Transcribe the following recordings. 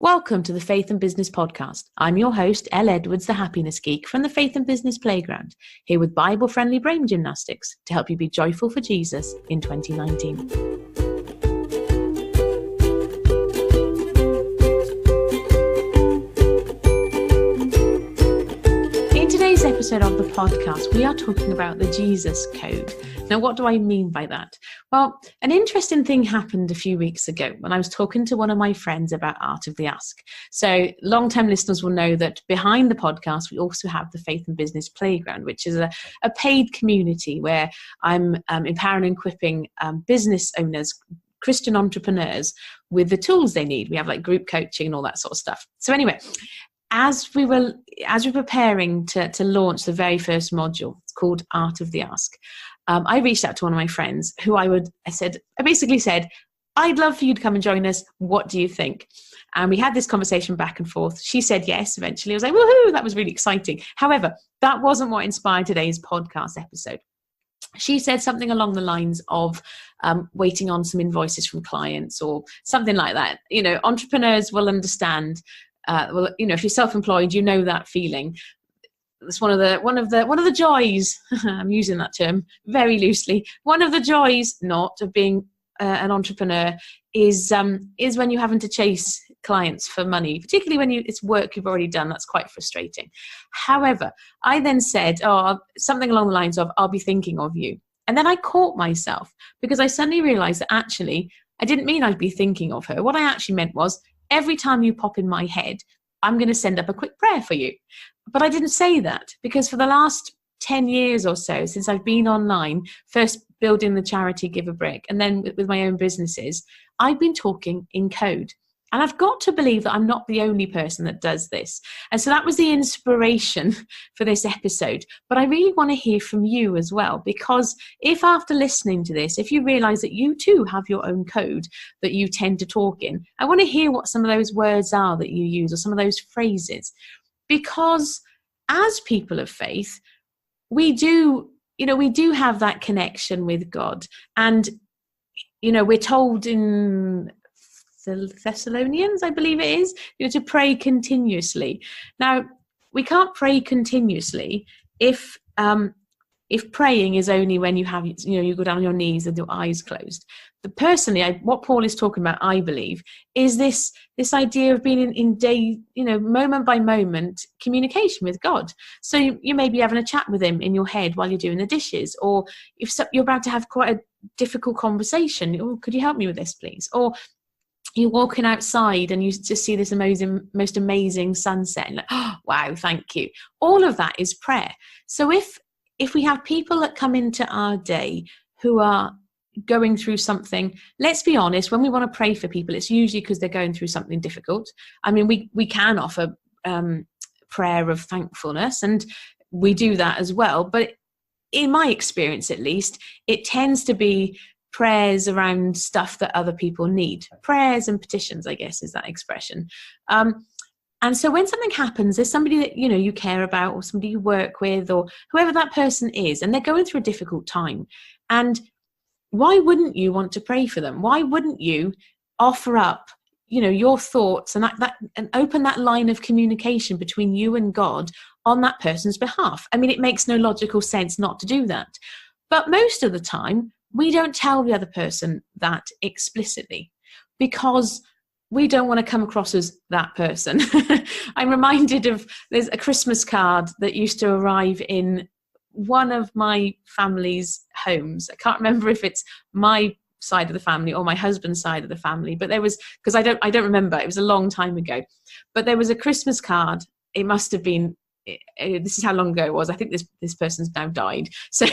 Welcome to the Faith and Business Podcast. I'm your host, Elle Edwards, the Happiness Geek from the Faith and Business Playground, here with Bible-friendly brain gymnastics to help you be joyful for Jesus in 2019. In today's episode of the podcast, we are talking about the Jesus Code. Now, what do I mean by that? Well, an interesting thing happened a few weeks ago when I was talking to one of my friends about Art of the Ask. So long-time listeners will know that behind the podcast, we also have the Faith and Business Playground, which is a paid community where I'm empowering and equipping business owners, Christian entrepreneurs with the tools they need. We have like group coaching and all that sort of stuff. So anyway, as we're preparing to launch the very first module, it's called Art of the Ask. I reached out to one of my friends who I basically said, I'd love for you to come and join us. What do you think? And we had this conversation back and forth. She said yes, eventually. I was like, woohoo, that was really exciting. However, that wasn't what inspired today's podcast episode. She said something along the lines of waiting on some invoices from clients or something like that. You know, entrepreneurs will understand. If you're self-employed, you know that feeling. It's one of the joys. I'm using that term very loosely. One of the joys, not of being an entrepreneur, is when you're having to chase clients for money, particularly when it's work you've already done. That's quite frustrating. However, I then said, something along the lines of, "I'll be thinking of you," and then I caught myself because I suddenly realised that actually I didn't mean I'd be thinking of her. What I actually meant was, every time you pop in my head, I'm going to send up a quick prayer for you. But I didn't say that because for the last 10 years or so, since I've been online, first building the charity Give a Brick, and then with my own businesses, I've been talking in code. And I've got to believe that I'm not the only person that does this. And so that was the inspiration for this episode. But I really want to hear from you as well, because if after listening to this, if you realize that you too have your own code that you tend to talk in, I want to hear what some of those words are that you use or some of those phrases. Because as people of faith, we do have that connection with God. And, we're told in the Thessalonians, I believe it is, to pray continuously. Now, we can't pray continuously if praying is only when you have, you go down on your knees with your eyes closed. But personally, what Paul is talking about, I believe, is this idea of being in day, moment by moment communication with God. So you may be having a chat with him in your head while you're doing the dishes, or if you're about to have quite a difficult conversation, oh, could you help me with this, please? Or you're walking outside and you just see this most amazing sunset, and like, oh, wow, thank you. All of that is prayer. So if we have people that come into our day who are going through something, let's be honest, when we want to pray for people, it's usually because they're going through something difficult. I mean, we can offer prayer of thankfulness, and we do that as well. But in my experience, at least, it tends to be prayers around stuff that other people need. Prayers and petitions, I guess, is that expression. And so when something happens, there's somebody that, you care about, or somebody you work with, or whoever that person is, and they're going through a difficult time. And why wouldn't you want to pray for them? Why wouldn't you offer up, your thoughts and and open that line of communication between you and God on that person's behalf? I mean, it makes no logical sense not to do that. But most of the time, we don't tell the other person that explicitly because we don't want to come across as that person. I'm reminded of, there's a Christmas card that used to arrive in one of my family's homes. I can't remember if it's my side of the family or my husband's side of the family, but there was, because I don't remember, it was a long time ago, but there was a Christmas card. It must have been, this is how long ago it was. I think this person's now died. So,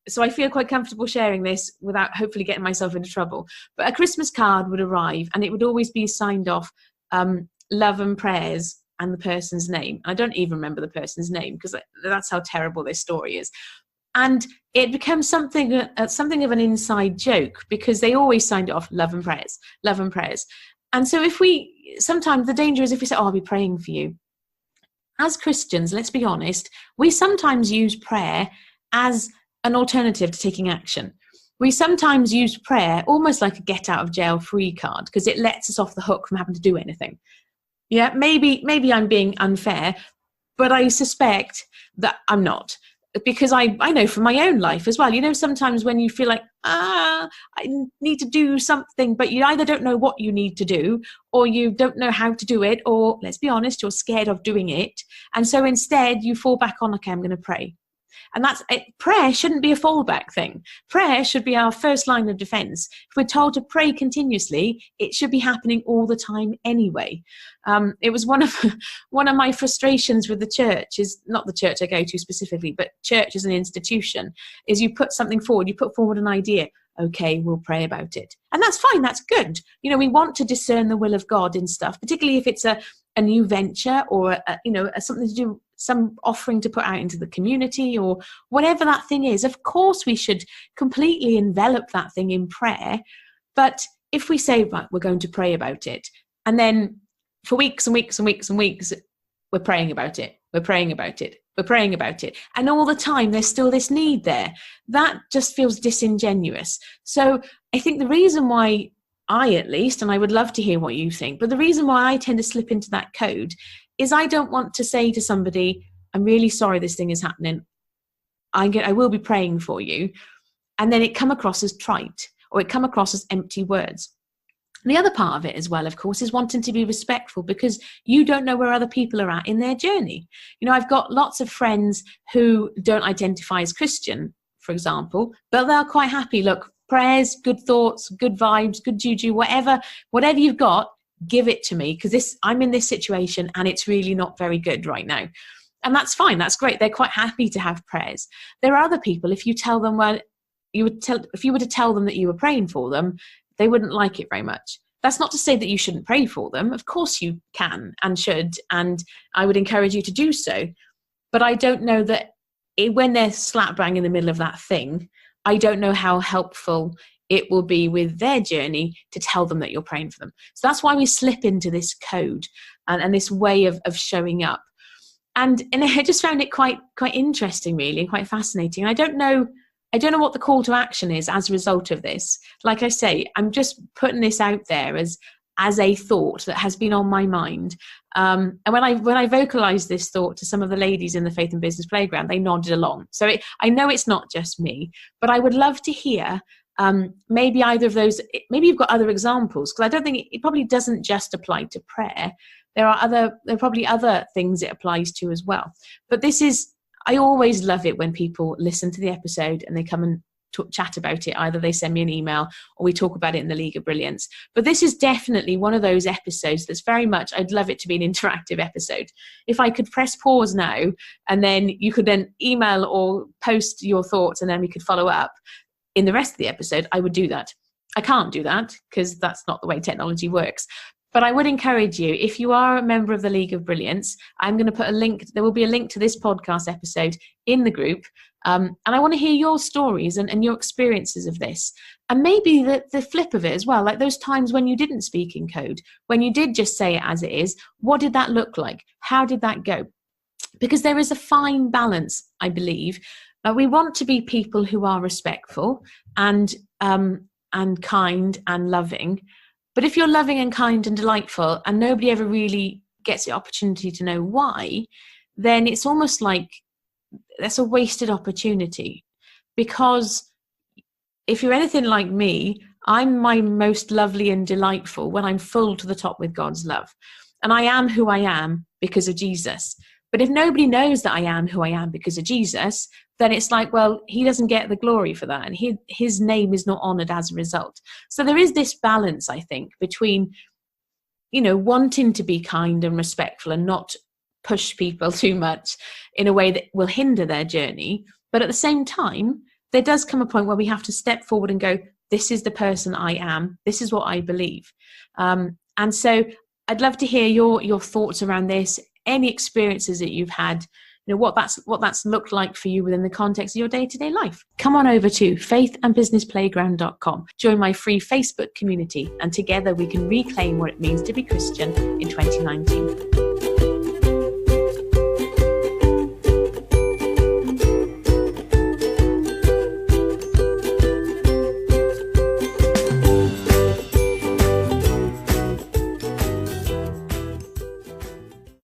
so I feel quite comfortable sharing this without hopefully getting myself into trouble. But a Christmas card would arrive and it would always be signed off, love and prayers, and the person's name. I don't even remember the person's name because that's how terrible this story is. And it becomes something of an inside joke because they always signed it off, love and prayers, love and prayers. And so sometimes the danger is if we say, I'll be praying for you. As Christians, let's be honest, we sometimes use prayer as an alternative to taking action. we sometimes use prayer almost like a get out of jail free card because it lets us off the hook from having to do anything. Yeah, maybe I'm being unfair, but I suspect that I'm not, because I know from my own life as well. You know, sometimes when you feel like, I need to do something, but you either don't know what you need to do, or you don't know how to do it, or let's be honest, you're scared of doing it. And so instead you fall back on, okay, I'm going to pray. And that's it. Prayer shouldn't be a fallback thing. Prayer should be our first line of defense. If we're told to pray continuously, it should be happening all the time anyway. It was one of my frustrations with the church, is not the church I go to specifically, but church as an institution, is you put something forward, you put forward an idea. Okay, we'll pray about it. And that's fine, that's good. You know, we want to discern the will of God in stuff, particularly if it's a new venture or, something to do, some offering to put out into the community or whatever that thing is. Of course, we should completely envelop that thing in prayer. But if we say, right, we're going to pray about it, and then for weeks and weeks and weeks and weeks, we're praying about it, we're praying about it, we're praying about it, and all the time there's still this need there, that just feels disingenuous. So I think the reason why at least, and I would love to hear what you think, but the reason why I tend to slip into that code is I don't want to say to somebody, I'm really sorry this thing is happening, I will be praying for you, and then it come across as trite, or it come across as empty words. And the other part of it as well, of course, is wanting to be respectful, because you don't know where other people are at in their journey. You know, I've got lots of friends who don't identify as Christian, for example, but they're quite happy. Look, prayers, good thoughts, good vibes, good juju, whatever you've got, give it to me, because I'm in this situation and it's really not very good right now. And that's fine, that's great. They're quite happy to have prayers. There are other people, if you tell them, if you were to tell them that you were praying for them, they wouldn't like it very much. That's not to say that you shouldn't pray for them. Of course you can and should, and I would encourage you to do so. But I don't know that when they're slap bang in the middle of that thing, I don't know how helpful it will be with their journey to tell them that you're praying for them. So that's why we slip into this code and this way of showing up. And I just found it quite interesting, really, quite fascinating. I don't know what the call to action is as a result of this. Like I say, I'm just putting this out there as a thought that has been on my mind. And when I vocalized this thought to some of the ladies in the Faith and Business Playground, they nodded along. So I know it's not just me, but I would love to hear maybe either of those. Maybe you've got other examples, because I don't think it probably doesn't just apply to prayer. There are probably other things it applies to as well. But I always love it when people listen to the episode and they come and chat about it. Either they send me an email or we talk about it in the League of Brilliance. But this is definitely one of those episodes that's very much, I'd love it to be an interactive episode. If I could press pause now, and then you could then email or post your thoughts, and then we could follow up in the rest of the episode, I would do that. I can't do that because that's not the way technology works. But I would encourage you, if you are a member of the League of Brilliance, I'm going to put a link. There will be a link to this podcast episode in the group. And I want to hear your stories and your experiences of this. And maybe the flip of it as well, like those times when you didn't speak in code, when you did just say it as it is. What did that look like? How did that go? Because there is a fine balance, I believe. We want to be people who are respectful and kind and loving. But if you're loving and kind and delightful and nobody ever really gets the opportunity to know why, then it's almost like that's a wasted opportunity. Because if you're anything like me, I'm my most lovely and delightful when I'm full to the top with God's love. And I am who I am because of Jesus. But if nobody knows that I am who I am because of Jesus, then it's like, well, he doesn't get the glory for that, and his name is not honored as a result. So there is this balance, I think, between, wanting to be kind and respectful and not push people too much in a way that will hinder their journey. But at the same time, there does come a point where we have to step forward and go, this is the person I am. This is what I believe. And so I'd love to hear your thoughts around this, any experiences that you've had, what that's looked like for you within the context of your day-to-day life. Come on over to faithandbusinessplayground.com. Join my free Facebook community, and together we can reclaim what it means to be Christian in 2019.